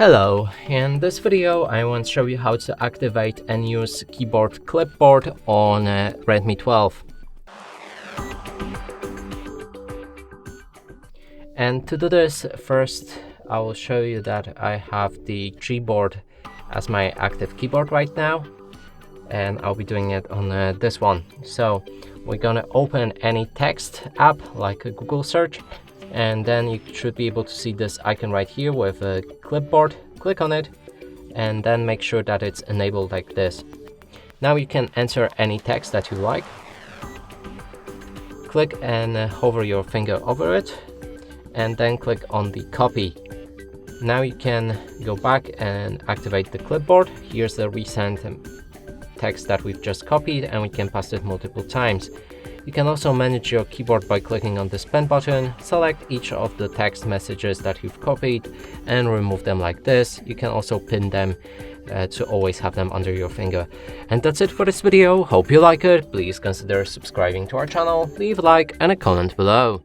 Hello, in this video I want to show you how to activate and use keyboard Clipboard on Redmi 12. And to do this, first I will show you that I have the Gboard as my active keyboard right now, and I'll be doing it on this one. So we're gonna open any text app like a Google search, and then you should be able to see this icon right here with a Clipboard. Click on it and then make sure that it's enabled like this. Now you can enter any text that you like. Click and hover your finger over it and then click on the copy. Now you can go back and activate the Clipboard. Here's the recent text that we've just copied, and we can paste it multiple times. You can also manage your keyboard by clicking on this pen button, select each of the text messages that you've copied and remove them like this. You can also pin them to always have them under your finger. And that's it for this video. Hope you like it. Please consider subscribing to our channel, leave a like and a comment below.